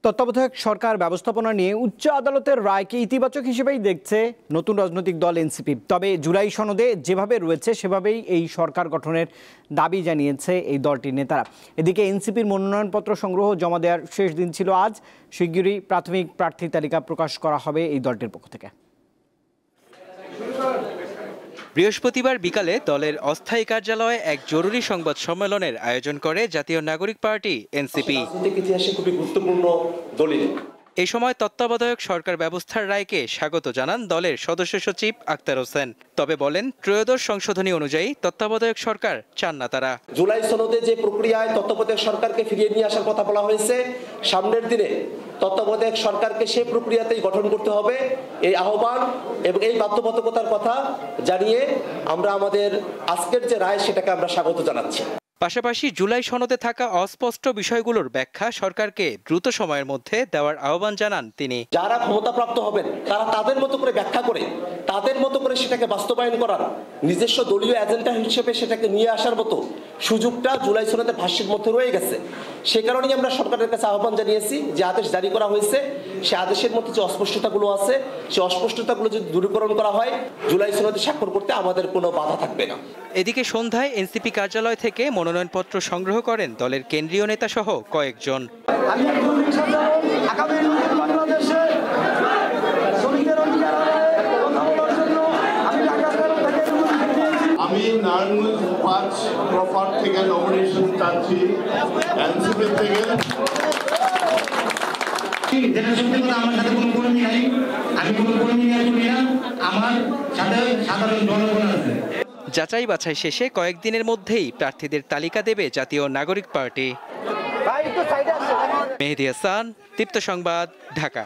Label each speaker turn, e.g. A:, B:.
A: তত্ত্বাবধায়ক সরকার ব্যবস্থাপনা নিয়ে উচ্চ আদালতের রায়কে ইতিবাচক হিসেবেই দেখছে নতুন রাজনৈতিক দল এনসিপি। তবে জুলাই সনদে যেভাবে রয়েছে সেভাবেই এই সরকার গঠনের দাবি জানিয়েছে এই দলটির নেতারা। এদিকে এনসিপির মনোনয়নপত্র সংগ্রহ জমা দেওয়ার শেষ দিন ছিল আজ। শিগগিরই প্রাথমিক প্রার্থী তালিকা প্রকাশ করা হবে এই দলটির পক্ষ থেকে।
B: বৃহস্পতিবার বিকালে দলের অস্থায়ী কার্যালয়ে এক জরুরি সংবাদ সম্মেলনের আয়োজন করে জাতীয় নাগরিক পার্টি এনসিপি। এই সময় তত্ত্বাবধায়ক সরকার ব্যবস্থার রায়কে স্বাগত জানান দলের সদস্য সচিব আক্তার হোসেন। তবে বলেন, ত্রয়োদশ সংশোধনী অনুযায়ী তত্ত্বাবধায়ক সরকার চান না তারা।
C: জুলাই সনদে যে প্রক্রিয়ায় তত্ত্বাবধায়ক সরকারকে ফিরিয়ে নিয়ে আসার কথা বলা হয়েছে, সামনের দিনে তত্ত্বাবধায়ক সরকারকে সেই প্রক্রিয়াতেই গঠন করতে হবে, এই আহ্বান এবং এই বাধ্যবাধকতার কথা জানিয়ে আমরা আমাদের আজকের যে রায় সেটাকে আমরা স্বাগত জানাচ্ছি।
B: পাশাপাশি জুলাই সনদে থাকা অস্পষ্ট বিষয়গুলোর ব্যাখ্যা সরকারকে দ্রুত সময়ের মধ্যে দেওয়ার আহ্বান জানান তিনি।
C: যারা ক্ষমতাপ্রাপ্ত হবেন তারা তাদের মতো করে ব্যাখ্যা করে তাদের মতো করে সেটাকে বাস্তবায়ন করার, নিজস্ব দলীয় এজেন্ডা হিসেবে সেটাকে নিয়ে আসার মতো সুযোগটা জুলাই সনদের ভাষ্যের মধ্যে রয়ে গেছে। সে কারণেই আমরা সরকারের কাছে আহ্বান জানিয়েছি যে আদেশ জারি করা হয়েছে, সে আদেশের মধ্যে যে অস্পষ্টতাগুলো আছে সেই অস্পষ্টতাগুলো যদি দূরীকরণ করা হয়, জুলাই সনদে স্বাক্ষর করতে আমাদের কোনো বাধা থাকবে না।
B: এদিকে সন্ধ্যায় এনসিপি কার্যালয় থেকে মনোনয়নপত্র সংগ্রহ করেন দলের কেন্দ্রীয় নেতা সহ কয়েকজন।
D: আমি নারায়ণগঞ্জ 5 প্রপার থেকে নমিনেশন চাচ্ছি এনসিপি থেকে।
E: যেটা সত্যি কথা, আমার সাথে কোনো কর্মী নাই, আমি কোনো কর্মী নিয়ে আসবি না, আমার সাথে সাধারণ জনগণ আছে।
B: যাচাই বাছাই শেষে কয়েকদিনের মধ্যেই প্রার্থীদের তালিকা দেবে জাতীয় নাগরিক পার্টি। মেহেদী হাসান, দীপ্ত সংবাদ, ঢাকা।